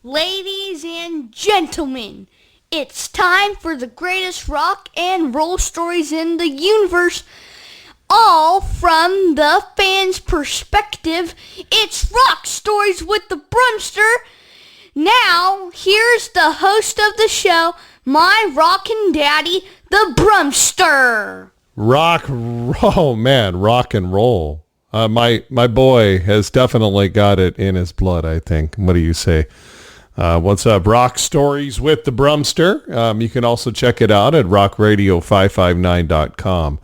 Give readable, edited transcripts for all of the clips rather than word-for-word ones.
Ladies and gentlemen, it's time for the greatest rock and roll stories in the universe, all from the fans' perspective. It's Rock Stories with the Brummster. Now, here's the host of the show, my rockin' daddy, the Brummster. Rock and roll. My boy has definitely got it in his blood, I think. What do you say? What's up? Rock Stories with the Brummster. You can also check it out at rockradio559.com.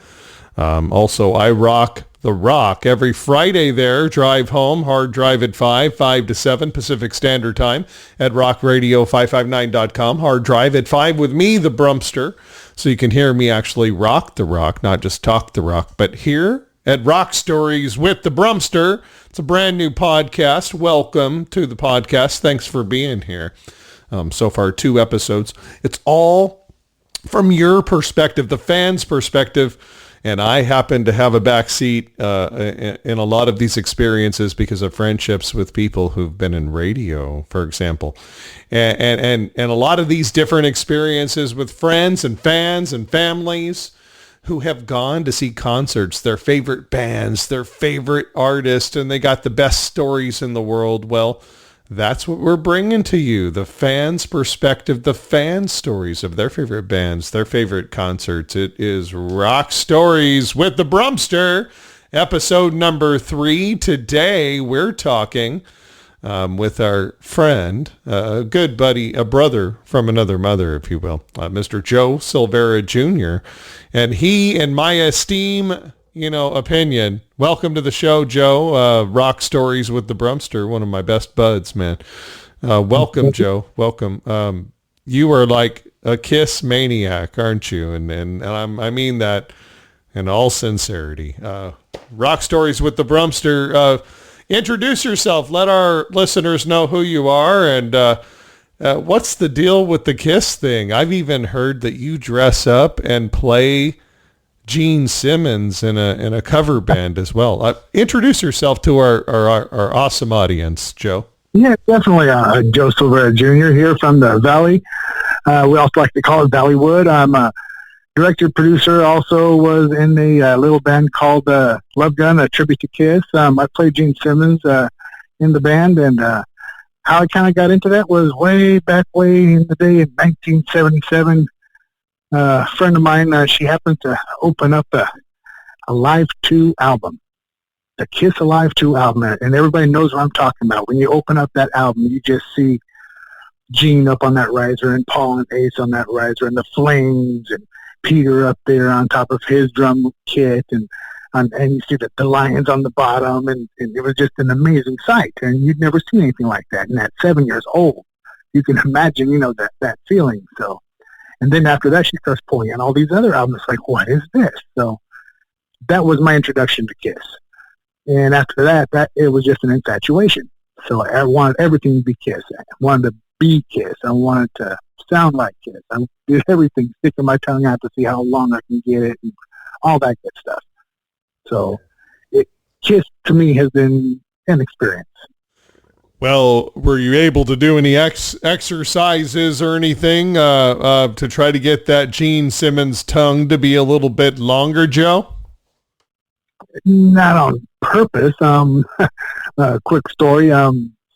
Also, I rock the rock every Friday there. Drive home, hard drive at 5 to 7 Pacific Standard Time at rockradio559.com. Hard drive at 5 with me, the Brummster. So you can hear me actually rock the rock, not just talk the rock. But here at Rock Stories with the Brummster, it's a brand new podcast. Welcome to the podcast. Thanks for being here. So far, 2 episodes. It's all from your perspective, the fans' perspective. And I happen to have a backseat in a lot of these experiences because of friendships with people who've been in radio, for example. And a lot of these different experiences with friends and fans and families who have gone to see concerts, their favorite bands, their favorite artists, and they got the best stories in the world. Well, that's what we're bringing to you, the fans' perspective, the fan stories of their favorite bands, their favorite concerts. It is Rock Stories with the Brummster, episode number 3. Today, we're talking with our friend, a good buddy, a brother from another mother, if you will, Mr. Joe Silveira Jr. And he, in my opinion, welcome to the show, Joe. Rock Stories with the Brummster, one of my best buds, man. Welcome, Joe. Welcome. You are like a Kiss maniac, aren't you? And I mean that in all sincerity. Rock Stories with the Brummster. Introduce yourself. Let our listeners know who you are and what's the deal with the Kiss thing. I've even heard that you dress up and play Gene Simmons in a cover band as well. Introduce yourself to our awesome audience, Joe. Yeah, definitely. Joe Silveira Jr. here from the Valley. We also like to call it Valleywood. I'm a director, producer, also was in a little band called Love Gun, a tribute to Kiss. I played Gene Simmons in the band, and how I kind of got into that was way in the day in 1977. A friend of mine, she happened to open up a Live 2 album, the Kiss Alive 2 album, and everybody knows what I'm talking about. When you open up that album, you just see Gene up on that riser and Paul and Ace on that riser and the Flames and Peter up there on top of his drum kit, and you see the Lions on the bottom, and it was just an amazing sight, and you'd never seen anything like that. And at 7 years old, you can imagine, that feeling. So, and then after that, she starts pulling in all these other albums. Like, what is this? So that was my introduction to Kiss. And after that it was just an infatuation. So I wanted everything to be Kiss. I wanted to be Kiss. I wanted to sound like Kiss. I did everything, sticking my tongue out to see how long I can get it and all that good stuff. So Kiss to me has been an experience. Well, were you able to do any exercises or anything to try to get that Gene Simmons tongue to be a little bit longer, Joe? Not on purpose. A quick story.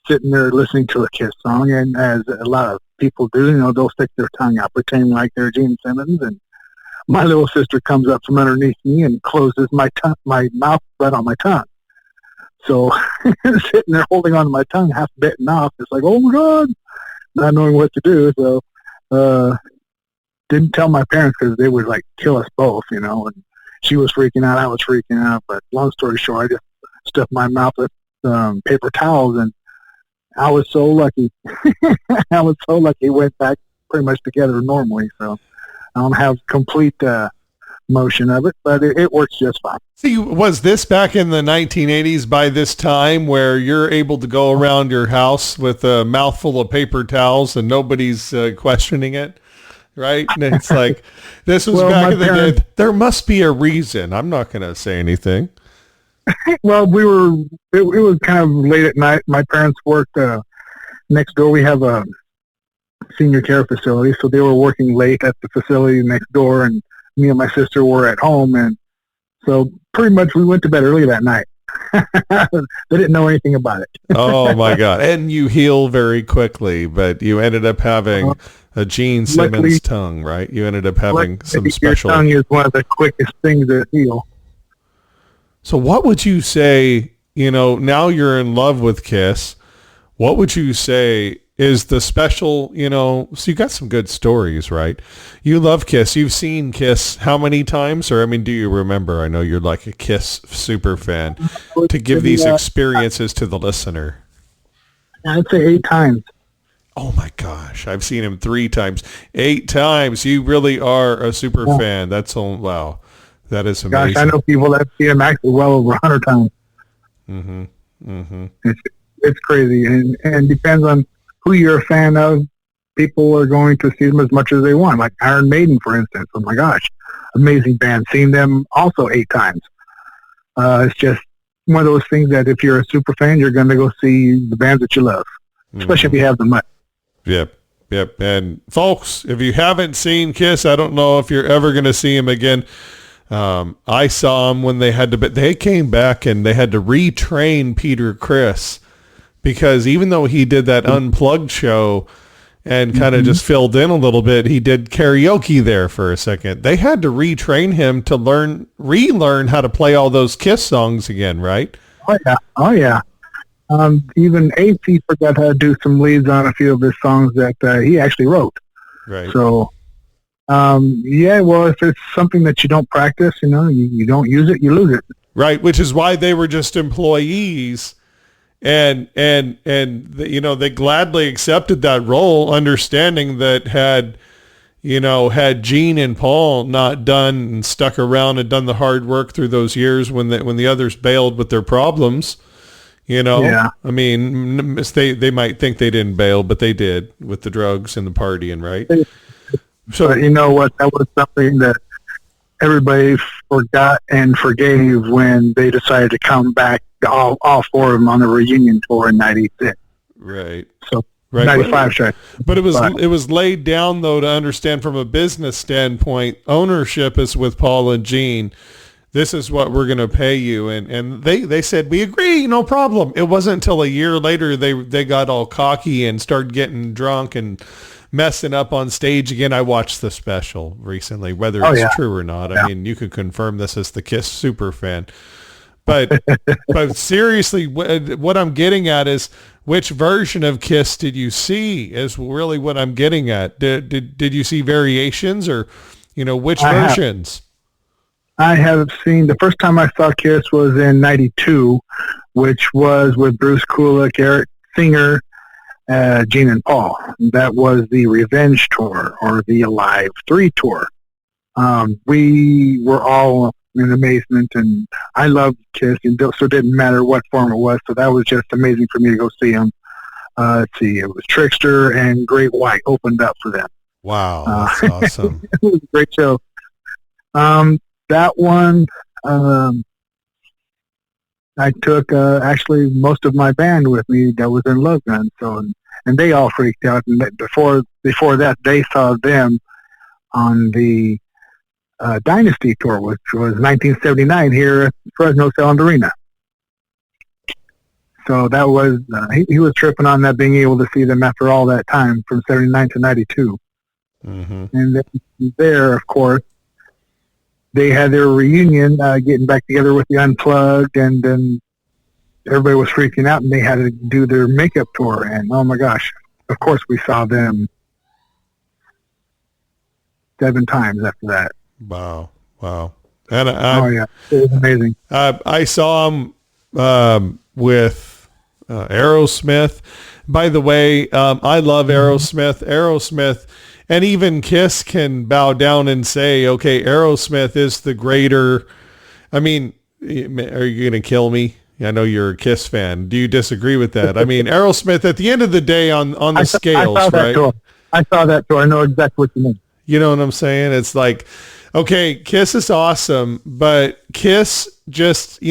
Sitting there listening to a Kiss song, and as a lot of people do, they'll stick their tongue out, pretending like they're Gene Simmons, and my little sister comes up from underneath me and closes my mouth right on my tongue. So sitting there holding on to my tongue, half bitten off, it's like, oh my God, not knowing what to do. So didn't tell my parents because they would like kill us both, and she was freaking out, I was freaking out. But long story short, I just stuffed my mouth with paper towels, and I was so lucky. I was so lucky. It went back pretty much together normally. So I don't have complete motion of it, but it works just fine. See, was this back in the 1980s by this time where you're able to go around your house with a mouthful of paper towels and nobody's questioning it? Right? And it's like, this was back in the day. There must be a reason. I'm not going to say anything. Well, it was kind of late at night. My parents worked next door we have a senior care facility, so they were working late at the facility next door, and me and my sister were at home, and so pretty much we went to bed early that night. They didn't know anything about it. Oh my God. And you heal very quickly, but you ended up having a Gene Simmons luckily, tongue, right? You ended up having some special. Your tongue is one of the quickest things to heal. So what would you say, now you're in love with Kiss, what would you say is the special, so you got some good stories, right? You love Kiss. You've seen Kiss how many times? Or, do you remember? I know you're like a Kiss super fan. To give these experiences to the listener. I'd say 8 times. Oh my gosh. I've seen him 3 times. 8 times. You really are a super fan. That's wow. That is amazing. Gosh, I know people that see him actually well over 100 times. Mm-hmm. Mm-hmm. It's crazy. And depends on who you're a fan of. People are going to see them as much as they want. Like Iron Maiden, for instance. Oh my gosh. Amazing band. Seen them also 8 times. It's just one of those things that if you're a super fan, you're going to go see the bands that you love. Especially if you have the money. Yep. Yep. And folks, if you haven't seen Kiss, I don't know if you're ever going to see him again. I saw them when they came back and they had to retrain Peter Criss, because even though he did that unplugged show and kind of just filled in a little bit, he did karaoke there for a second. They had to retrain him to relearn how to play all those Kiss songs again, right? Oh yeah. Even AC forgot how to do some leads on a few of his songs that he actually wrote. Right. So, well, if it's something that you don't practice, you don't use it, you lose it. Right, which is why they were just employees, and they gladly accepted that role, understanding that had Gene and Paul not done and stuck around and done the hard work through those years when the others bailed with their problems, Yeah. they might think they didn't bail, but they did with the drugs and the partying, right? So but you know what? That was something that everybody forgot and forgave when they decided to come back, all 4 of them on the reunion tour in '96. Right. So right. 95, sorry. But it was laid down though to understand from a business standpoint. Ownership is with Paul and Gene. This is what we're going to pay you, and they said we agree, no problem. It wasn't until a year later they got all cocky and started getting drunk and messing up on stage again. I watched the special recently, whether it's true or not. Yeah. I mean, you can confirm this as the Kiss super fan. But seriously, what I'm getting at is, which version of Kiss did you see is really what I'm getting at. Did you see variations, or, which versions? I have seen, the first time I saw Kiss was in '92, which was with Bruce Kulick, Eric Singer, Gene and Paul. That was the Revenge tour, or the Alive 3 tour. We were all in amazement, and I loved Kiss, and so it didn't matter what form it was, so that was just amazing for me to go see them. Let's see, it was Trickster and Great White opened up for them. Wow, that's awesome. It was a great show. That one, I took actually most of my band with me that was in Love Gun, and they all freaked out. And before that, they saw them on the Dynasty tour, which was 1979 here at Fresno Sound Arena. So that was he was tripping on that, being able to see them after all that time from '79 to '92. Mm-hmm. And then there, of course, they had their reunion, getting back together with the Unplugged, and then everybody was freaking out, and they had to do their makeup tour. And oh my gosh, of course we saw them 7 times after that. Wow. And it was amazing. I saw them with Aerosmith. By the way, I love Aerosmith. Aerosmith. And even Kiss can bow down and say, okay, Aerosmith is the greater. I mean, are you going to kill me? I know you're a Kiss fan. Do you disagree with that? I mean, Aerosmith, at the end of the day, on the scales, right? I saw that too. I know exactly what you mean. You know what I'm saying? It's like, okay, Kiss is awesome, but Kiss just,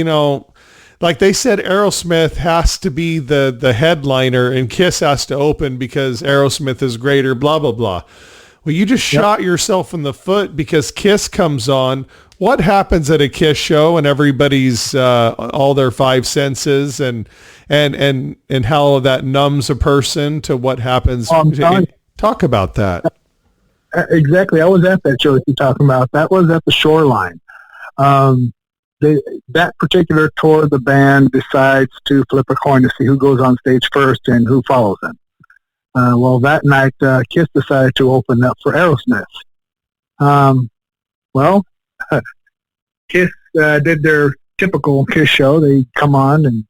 like they said Aerosmith has to be the headliner and Kiss has to open because Aerosmith is greater, blah, blah, blah. Well, you just shot yourself in the foot because Kiss comes on. What happens at a Kiss show and everybody's all their five senses and how that numbs a person to what happens? Talk about that. Exactly. I was at that show that you're talking about. That was at the Shoreline. That particular tour, the band decides to flip a coin to see who goes on stage first and who follows them. Well, that night, Kiss decided to open up for Aerosmith. Kiss did their typical Kiss show. They come on and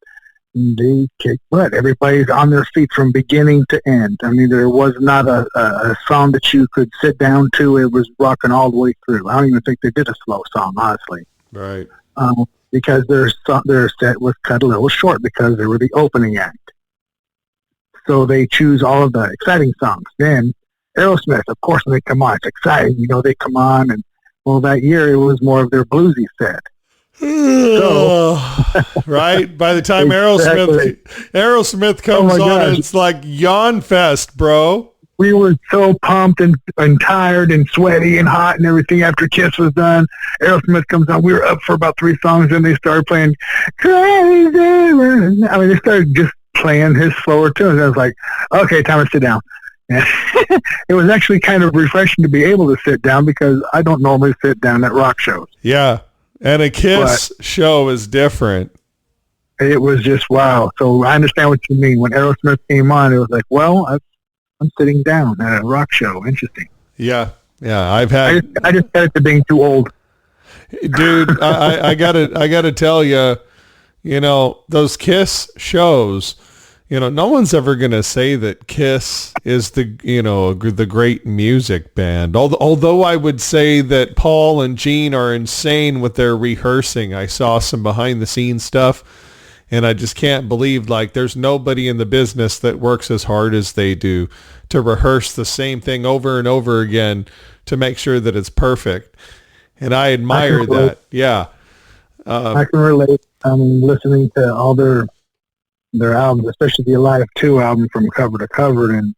they kick butt. Everybody's on their feet from beginning to end. I mean, there was not a song that you could sit down to. It was rocking all the way through. I don't even think they did a slow song, honestly. Right. Because their set was cut a little short because they were the opening act. So they choose all of the exciting songs. Then Aerosmith, of course, when they come on, it's exciting. You know, they come on, and well, that year it was more of their bluesy set. Right. By the time Exactly. Aerosmith comes on, it's like yawn fest, bro. We were so pumped and tired and sweaty and hot and everything after Kiss was done. Aerosmith comes on. We were up for about 3 songs, and they started playing Crazy. I mean, they started just playing his slower tunes. I was like, okay, time to sit down. It was actually kind of refreshing to be able to sit down because I don't normally sit down at rock shows. Yeah, and a Kiss show is different. It was just wow. So I understand what you mean. When Aerosmith came on, it was like, well, I'm sitting down at a rock show. Interesting. Yeah. I've had. I just got it to being too old. Dude, I gotta tell you, you know, those Kiss shows. You know, no one's ever going to say that Kiss is the great music band. Although I would say that Paul and Gene are insane with their rehearsing. I saw some behind the scenes stuff and I just can't believe like there's nobody in the business that works as hard as they do to rehearse the same thing over and over again to make sure that it's perfect. And I admire that. Yeah. I can relate. I'm listening to all their albums, especially the Alive 2 album from cover to cover, and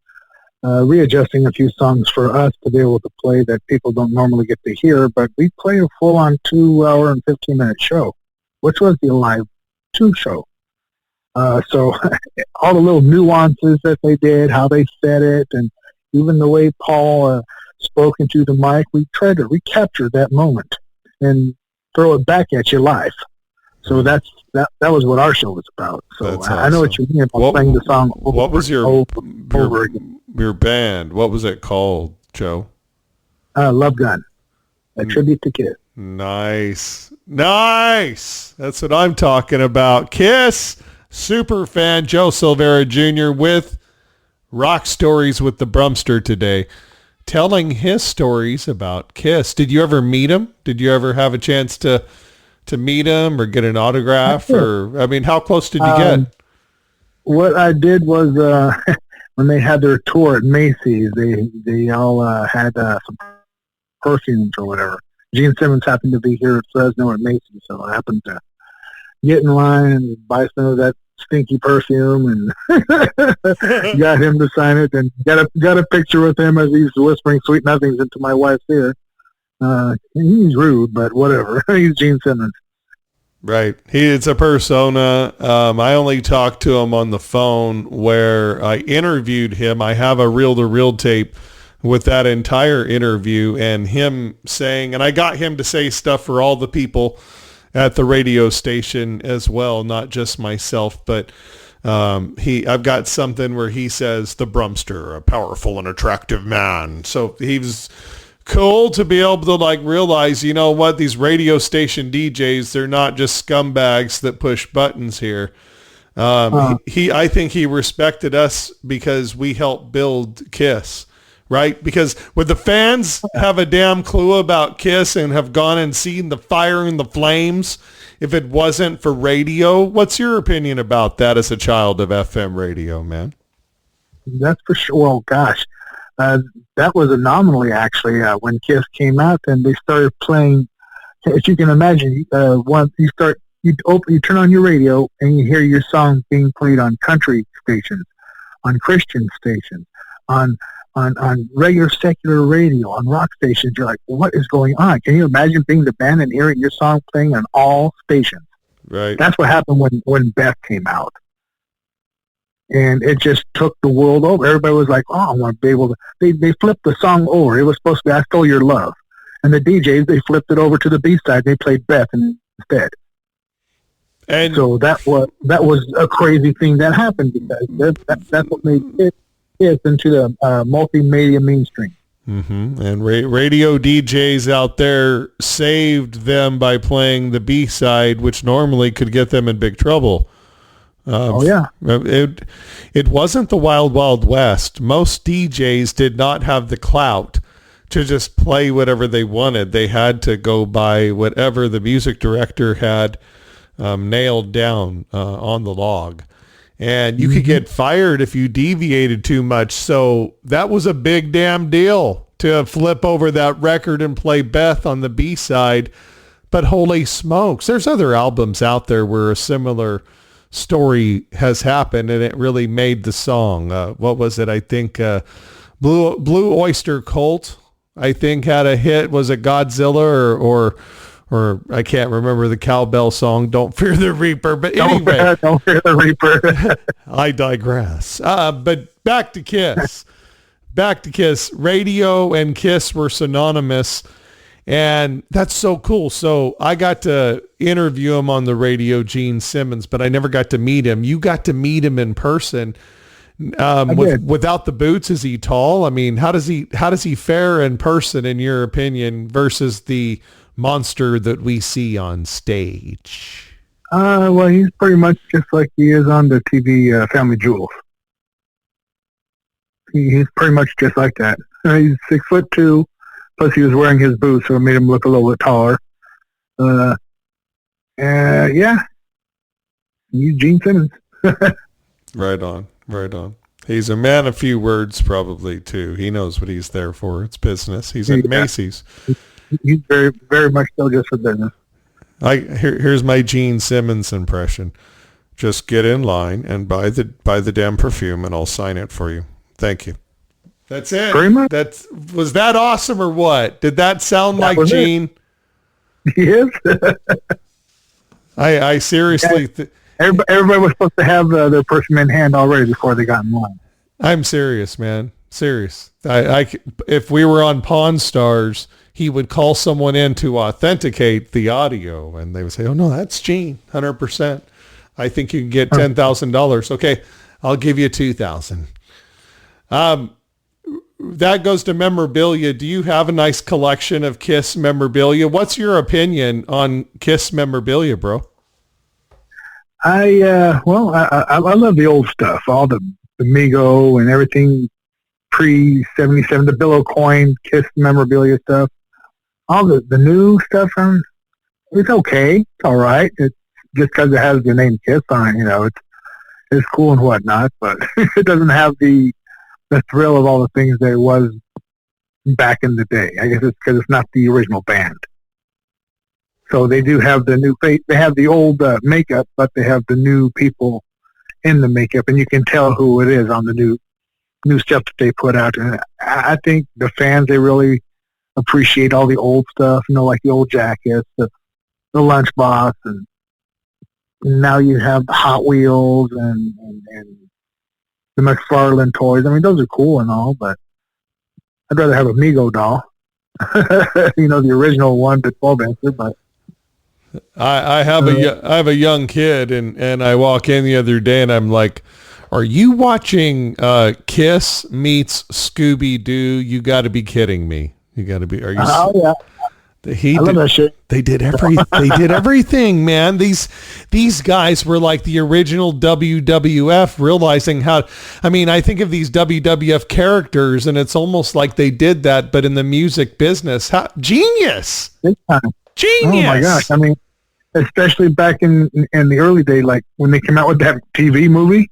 readjusting a few songs for us to be able to play that people don't normally get to hear, but we play a full-on 2-hour and 15-minute show, which was the Alive 2 show. So all the little nuances that they did, how they said it, and even the way Paul spoke into the mic, we tried to recapture that moment and throw it back at you live. So that was what our show was about. So That's I know what you mean about playing the song over. What was over again. Your band? What was it called, Joe? Love Gun, a tribute to Kiss. Nice. That's what I'm talking about. Kiss super fan Joe Silveira Jr. with Rock Stories with the Brummster today, telling his stories about Kiss. Did you ever meet him? Did you ever have a chance to meet him or get an autograph? Or I mean, how close did you get? What I did was when they had their tour at Macy's, they all had some perfumes or whatever. Gene Simmons happened to be here at Fresno at Macy's, so I happened to get in line and buy some of that stinky perfume and got him to sign it and got a picture with him as he's whispering sweet nothings into my wife's ear. He's rude, but whatever. He's Gene Simmons. Right. It's a persona. I only talked to him on the phone where I interviewed him. I have a reel-to-reel tape with that entire interview and him saying, and I got him to say stuff for all the people at the radio station as well, not just myself, but I've got something where he says, the Brummster, a powerful and attractive man. So he was cool to be able to like realize, you know what, these radio station DJs, they're not just scumbags that push buttons here. I think he respected us because we helped build Kiss, right? Because would the fans have a damn clue about Kiss and have gone and seen the fire and the flames if it wasn't for radio? What's your opinion about that as a child of FM radio, man? That's for sure. Well, gosh. That was anomaly, actually, when Kiss came out and they started playing. If you can imagine, once you start you turn on your radio and you hear your song being played on country stations, on Christian stations, on regular secular radio, on rock stations. You're like, what is going on? Can you imagine being the band and hearing your song playing on all stations? Right. That's what happened when Beth came out. And it just took the world over. Everybody was like, oh, I want to be able to. They flipped the song over. It was supposed to be I Stole Your Love. And the DJs, they flipped it over to the B-side. They played Beth instead. And so that was a crazy thing that happened, because that's what made it into the multimedia mainstream. Mm-hmm. And radio DJs out there saved them by playing the B-side, which normally could get them in big trouble. It wasn't the Wild Wild West. Most DJs did not have the clout to just play whatever they wanted. They had to go by whatever the music director had nailed down on the log. And you could get fired if you deviated too much. So that was a big damn deal to flip over that record and play Beth on the B-side. But holy smokes, there's other albums out there where a similar story has happened and it really made the song. What was it? I think Blue Oyster Cult, I think, had a hit. Was it Godzilla or I can't remember the cowbell song, Don't Fear the Reaper. But anyway. Don't Fear the Reaper. I digress. But back to Kiss. Radio and Kiss were synonymous. And that's so cool. So I got to interview him on the radio, Gene Simmons, but I never got to meet him. You got to meet him in person. Without the boots, is he tall? I mean, how does he fare in person, in your opinion, versus the monster that we see on stage? Well, he's pretty much just like he is on the TV Family Jewels. He's pretty much just like that. He's 6'2". Plus, he was wearing his boots, so it made him look a little bit taller. Yeah, he's Gene Simmons. Right on. He's a man of few words, probably, too. He knows what he's there for. It's business. He's at Macy's. He's very, very much still just for business. Here's my Gene Simmons impression. Just get in line and buy the damn perfume, and I'll sign it for you. Thank you. That's it. Pretty much. Was that awesome or what? Did that sound like Gene? Yes. I seriously... Everybody was supposed to have their perfume in hand already before they got in line. I'm serious, man. Serious. If we were on Pawn Stars, he would call someone in to authenticate the audio, and they would say, oh, no, that's Gene, 100%. I think you can get $10,000. Okay, I'll give you $2,000. That goes to memorabilia. Do you have a nice collection of Kiss memorabilia? What's your opinion on Kiss memorabilia, bro? I love the old stuff, all the Migo and everything pre-77, the Billo coin, Kiss memorabilia stuff. All the new stuff, it's okay. It's all right. It's just because it has the name Kiss on it, it's cool and whatnot, but it doesn't have the thrill of all the things that it was back in the day. I guess it's because it's not the original band. So they do have the new face. They have the old makeup, but they have the new people in the makeup, and you can tell who it is on the new stuff that they put out. And I think the fans, they really appreciate all the old stuff, like the old jackets, the lunchbox, and now you have the Hot Wheels and the McFarlane toys. I mean, those are cool and all, but I'd rather have a Migo doll. The original one, the 12-incher, but I have a young kid, and I walk in the other day, and I'm like, "Are you watching Kiss meets Scooby Doo? You got to be kidding me! You got to be. Are you? Oh yeah. I love that shit. They did everything, man. These guys were like the original WWF, realizing how. I mean, I think of these WWF characters, and it's almost like they did that, but in the music business. Genius! Big time. Genius! Oh my gosh! I mean, especially back in the early day, like when they came out with that TV movie.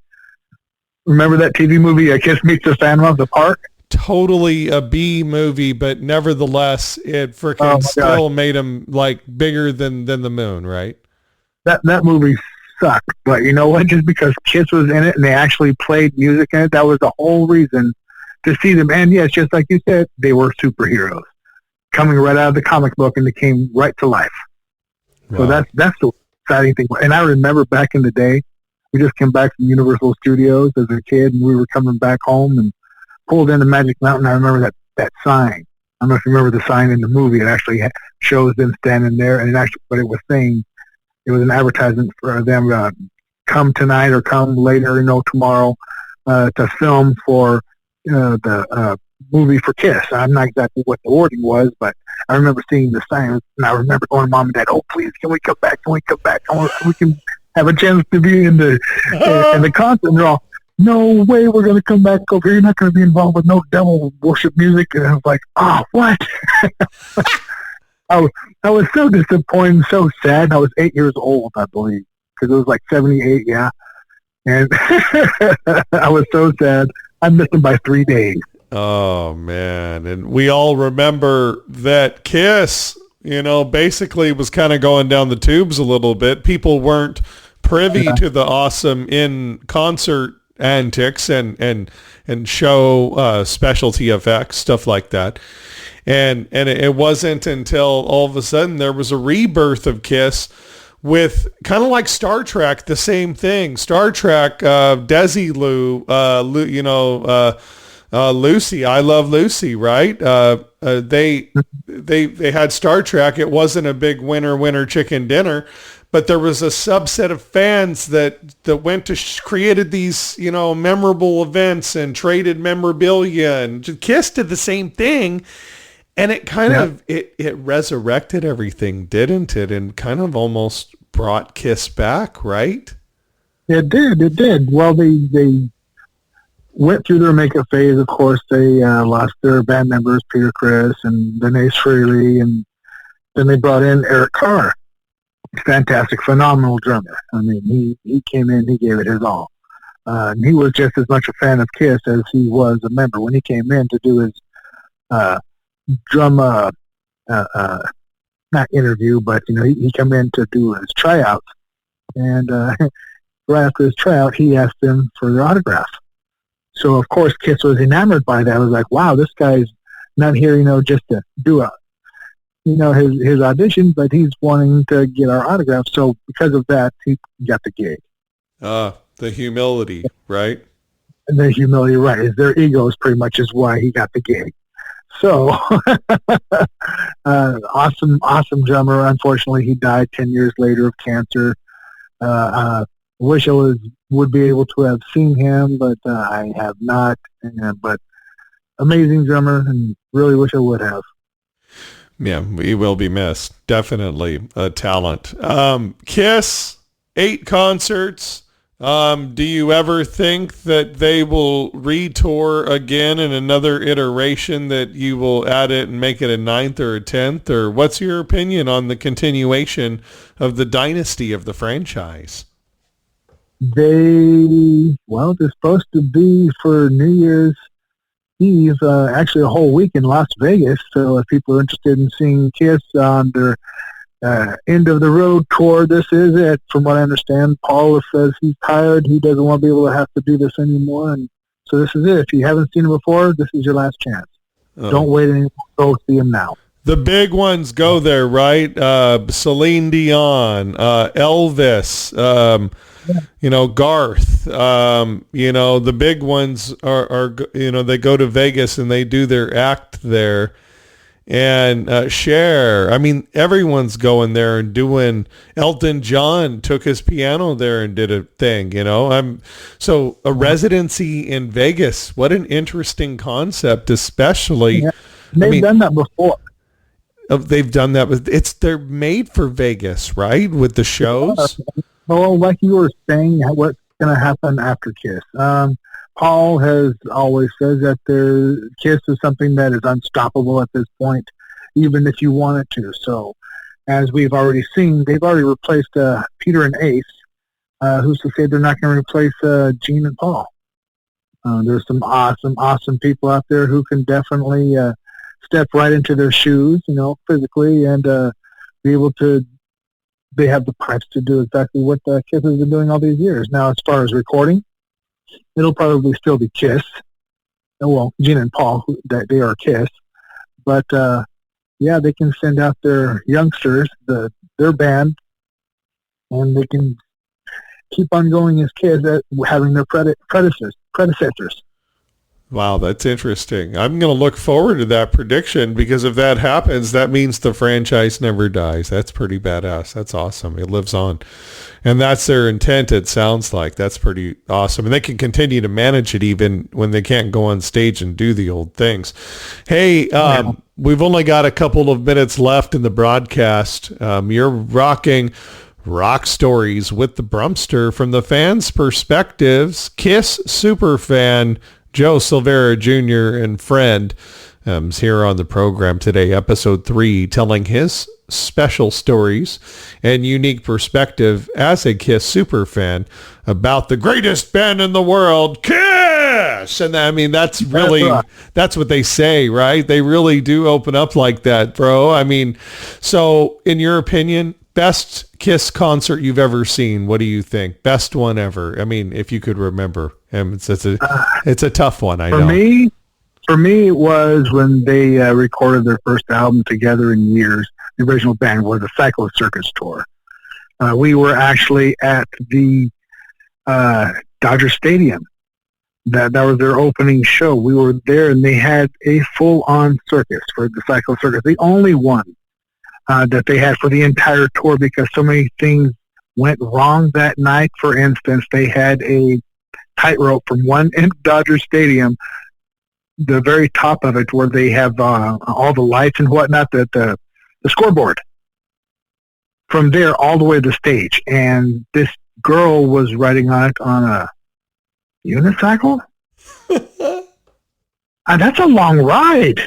Remember that TV movie, Kiss Meets the Phantom of the Park? Totally a B movie, but nevertheless, it freaking still made him like bigger than the moon, right? that movie sucked. But you know what? Just because Kiss was in it and they actually played music in it, that was the whole reason to see them. And yes, just like you said, they were superheroes coming right out of the comic book, and they came right to life. Wow. So that's the exciting thing. And I remember back in the day, we just came back from Universal Studios as a kid, and we were coming back home and pulled into Magic Mountain. I remember that sign. I don't know if you remember the sign in the movie. It actually shows them standing there, and but it was saying, it was an advertisement for them, come tonight or come later, tomorrow, to film for the movie for Kiss. I'm not exactly what the wording was, but I remember seeing the sign, and I remember going to Mom and Dad, oh, please, can we come back? Can we come back? We can have a chance to be in the concert. And they're all, no way we're going to come back over here. You're not going to be involved with no devil worship music. And I was like, oh, what? I was so disappointed, so sad. I was 8 years old, I believe, because it was like 78, yeah. And I was so sad. I missed him by 3 days. Oh, man. And we all remember that Kiss, basically was kind of going down the tubes a little bit. People weren't privy to the awesome in-concert antics and show specialty effects, stuff like that. And it wasn't until all of a sudden there was a rebirth of Kiss with kind of like Star Trek, the same thing. Star Trek, Desilu, Lucy, I Love Lucy, right? They had Star Trek. It wasn't a big winner chicken dinner, but there was a subset of fans that went to created these, memorable events and traded memorabilia, and Kiss did the same thing. And it kind of, it resurrected everything, didn't it? And kind of almost brought Kiss back, right? It did. Well, they went through their makeup phase. Of course, they lost their band members, Peter Criss and Denise Freehly, and then they brought in Eric Carr. Fantastic, phenomenal drummer. I mean, he came in, he gave it his all. And he was just as much a fan of Kiss as he was a member. When he came in to do his drum, not interview, but, he came in to do his tryouts. And right after his tryout, he asked them for their autograph. So, of course, Kiss was enamored by that. I was like, wow, this guy's not here, just to do his audition, but he's wanting to get our autograph. So because of that, he got the gig. The humility, right? And the humility, right. Is their egos pretty much is why he got the gig. So, awesome drummer. Unfortunately, he died 10 years later of cancer. Wish I would be able to have seen him, but I have not. But amazing drummer, and really wish I would have. Yeah, he will be missed. Definitely a talent. Kiss, 8 concerts. Do you ever think that they will retour again in another iteration, that you will add it and make it a 9th or a 10th? Or what's your opinion on the continuation of the dynasty of the franchise? They're supposed to be for New Year's Eve, actually a whole week in Las Vegas. So if people are interested in seeing Kiss on their end of the road tour, this is it. From what I understand, Paul says he's tired. He doesn't want to be able to have to do this anymore. And so this is it. If you haven't seen him before, this is your last chance. Don't wait anymore. Go see him now. The big ones go there, right? Celine Dion, Elvis, Garth, the big ones are, they go to Vegas and they do their act there. And Cher, I mean, everyone's going there and doing. Elton John took his piano there and did a thing, So a residency in Vegas, what an interesting concept, especially. Yeah. They've done that before. They've done that. They're made for Vegas, right? With the shows. Well, like you were saying, what's going to happen after Kiss? Paul has always said that Kiss is something that is unstoppable at this point, even if you wanted to. So, as we've already seen, they've already replaced Peter and Ace. Who's to say they're not going to replace Gene and Paul? There's some awesome people out there who can definitely step right into their shoes, physically, and be able to they have the pipes to do exactly what Kiss has been doing all these years. Now, as far as recording, it'll probably still be Kiss. Well, Gene and Paul, they are Kiss. But, yeah, they can send out their youngsters, their band, and they can keep on going as Kiss at having their predecessors. Wow, that's interesting. I'm going to look forward to that prediction, because if that happens, that means the franchise never dies. That's pretty badass. That's awesome. It lives on. And that's their intent, it sounds like. That's pretty awesome. And they can continue to manage it even when they can't go on stage and do the old things. Hey, we've only got a couple of minutes left in the broadcast. You're rocking Rock Stories with the Brummster from the fans' perspectives. Kiss superfan Joe Silveira Jr. and friend is here on the program today, episode 3, telling his special stories and unique perspective as a Kiss superfan about the greatest band in the world, Kiss. And I mean, that's what they say, right? They really do open up like that, bro. I mean, so in your opinion, best Kiss concert you've ever seen, what do you think? Best one ever? I mean, if you could remember. It's a tough one, I know. For me, it was when they recorded their first album together in years. The original band was the Cyclo Circus tour. We were actually at the Dodger Stadium. That was their opening show. We were there, and they had a full-on circus for the Cyclo Circus. The only one that they had for the entire tour, because so many things went wrong that night. For instance, they had a tightrope from one end of Dodger Stadium, the very top of it, where they have all the lights and whatnot, the scoreboard. From there all the way to the stage, and this girl was riding on it on a unicycle. That's a long ride.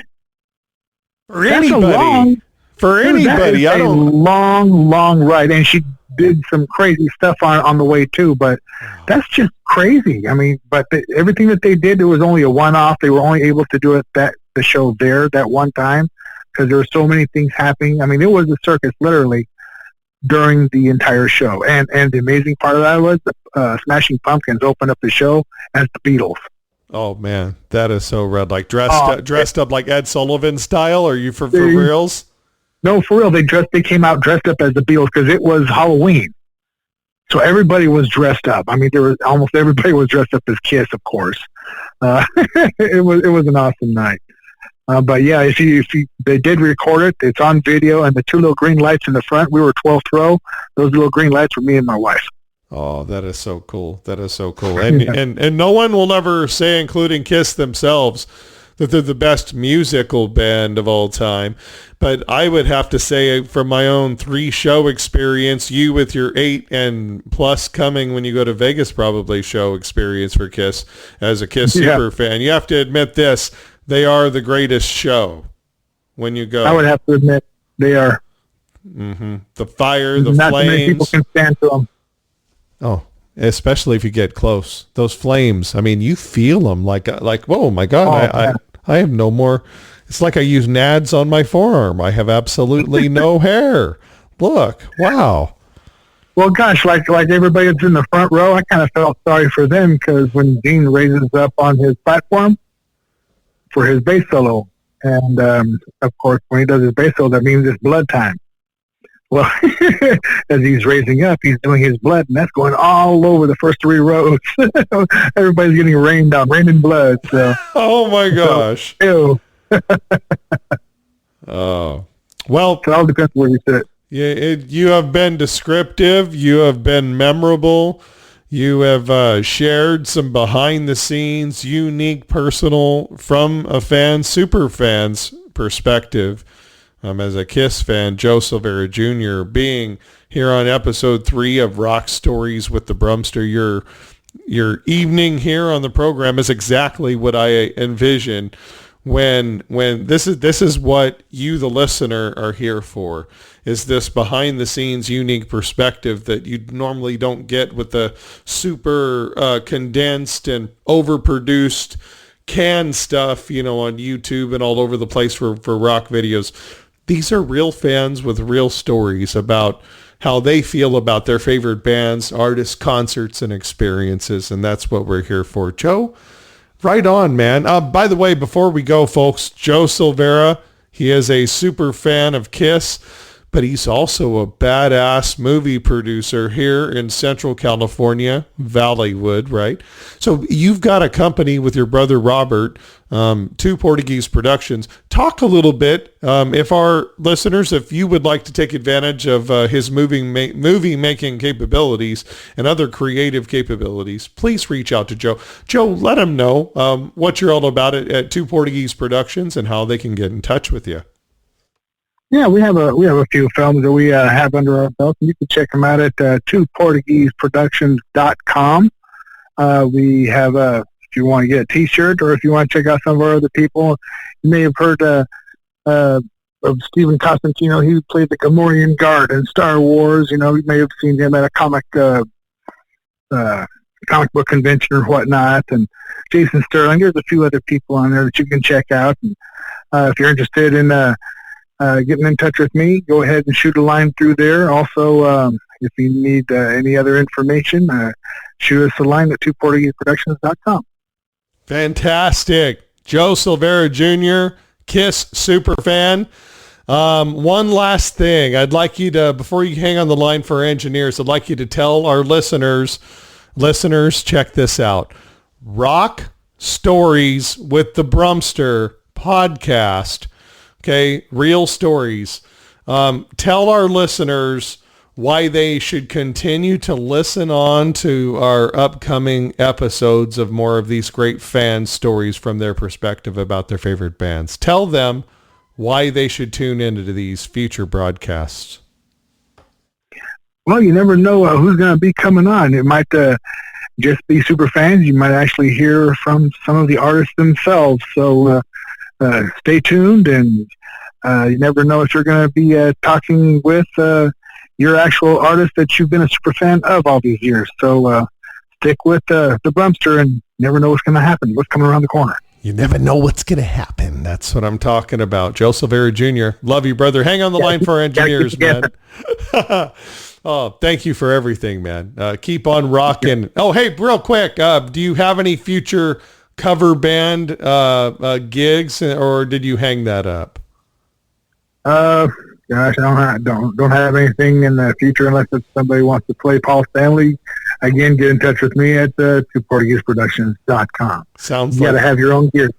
For anybody. That is a long ride, and she did some crazy stuff on the way too. But that's just crazy. I mean, but everything that they did, it was only a one-off. They were only able to do it the show there that one time, because there were so many things happening. I mean, it was a circus literally during the entire show. And the amazing part of that was Smashing Pumpkins opened up the show as the Beatles. Oh man, that is so rad! Like dressed up like Ed Sullivan style. Are you for reals? No, for real. They came out dressed up as the Beatles because it was Halloween, so everybody was dressed up. I mean, almost everybody was dressed up as Kiss, of course. It was an awesome night. But yeah, they did record it. It's on video, and the two little green lights in the front. We were 12th row. Those little green lights were me and my wife. Oh, that is so cool. That is so cool. And no one will ever say, including Kiss themselves, that they're the best musical band of all time. But I would have to say, from my own 3-show experience, you with your 8 and plus coming when you go to Vegas probably show experience for Kiss as a Kiss super fan, you have to admit this, they are the greatest show when you go. I would have to admit they are. Mm-hmm. The fire, the not flames. Not many people can stand to them. Oh, especially if you get close. Those flames, I mean, you feel them like whoa, my God, I have no more. It's like I use nads on my forearm. I have absolutely no hair. Look, wow. Well, gosh, like everybody that's in the front row, I kind of felt sorry for them, because when Gene raises up on his platform for his bass solo, and of course, when he does his bass solo, that means it's blood time. Well, as he's raising up, he's doing his blood, and that's going all over the first 3 rows. Everybody's getting rained on, raining blood. So. Oh, my gosh. So, oh. Well, it all depends where you sit. Yeah, you have been descriptive. You have been memorable. You have shared some behind-the-scenes, unique, personal, from a fan, super fan's perspective. As a Kiss fan, Joe Silveira Jr., being here on episode 3 of Rock Stories with the Brummster, your evening here on the program is exactly what I envision when this is what you, the listener, are here for, is this behind the scenes unique perspective that you normally don't get with the super condensed and overproduced canned stuff, on YouTube and all over the place for rock videos. These are real fans with real stories about how they feel about their favorite bands, artists, concerts, and experiences. And that's what we're here for. Joe, right on, man. By the way, before we go, folks, Joe Silveira, he is a super fan of Kiss, but he's also a badass movie producer here in Central California, Valleywood, right? So you've got a company with your brother Robert, Two Portuguese Productions. Talk a little bit, if our listeners, if you would like to take advantage of his movie making capabilities and other creative capabilities, please reach out to Joe. Joe, let him know what you're all about at Two Portuguese Productions and how they can get in touch with you. Yeah, we have a few films that we have under our belt. You can check them out at twoportugueseproductions.com. We have if you want to get a T-shirt or if you want to check out some of our other people, you may have heard of Stephen Costantino. He played the Gamorrean Guard in Star Wars. You may have seen him at a comic book convention or whatnot. And Jason Sterling. There's a few other people on there that you can check out. And if you're interested in getting in touch with me, go ahead and shoot a line through there. Also, if you need any other information, shoot us a line at twoportugueseproductions.com. Fantastic. Joe Silveira Jr., Kiss super fan. One last thing. I'd like you to, before you hang on the line for our engineers, I'd like you to tell our listeners, check this out. Rock Stories with the Brummster podcast. Okay, real stories. Tell our listeners why they should continue to listen on to our upcoming episodes of more of these great fan stories from their perspective about their favorite bands. Tell them why they should tune into these future broadcasts. Well, you never know who's going to be coming on. It might just be super fans. You might actually hear from some of the artists themselves. So stay tuned, and you never know if you're going to be talking with your actual artist that you've been a super fan of all these years. So stick with the Brummster, and you never know what's going to happen, what's coming around the corner. You never know what's going to happen. That's what I'm talking about. Joe Silveira Jr., love you, brother. Hang on the line for our engineers, man. Oh, thank you for everything, man. Keep on rocking. Oh, hey, real quick, do you have any future cover band gigs, or did you hang that up? Gosh, I don't have anything in the future unless if somebody wants to play Paul Stanley. Again, get in touch with me at twoportugueseproductions.com. Sounds you got to have your own gear.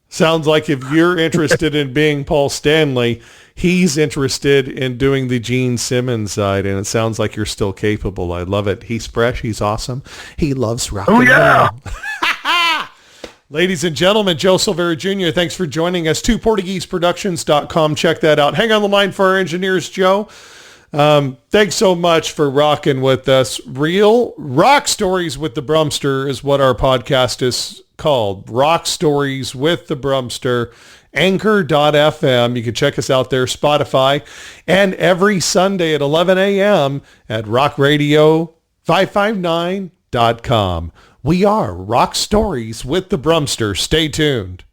Sounds like if you're interested in being Paul Stanley, he's interested in doing the Gene Simmons side, and it sounds like you're still capable. I love it. He's fresh. He's awesome. He loves rock and roll. Ladies and gentlemen, Joe Silveira Jr., thanks for joining us. twoportugueseproductions.com. Check that out. Hang on the line for our engineers, Joe. Thanks so much for rocking with us. Real Rock Stories with the Brummster is what our podcast is called. Rock Stories with the Brummster. Anchor.fm. You can check us out there, Spotify, and every Sunday at 11 a.m. at rockradio559.com. We are Rock Stories with the Brummster. Stay tuned.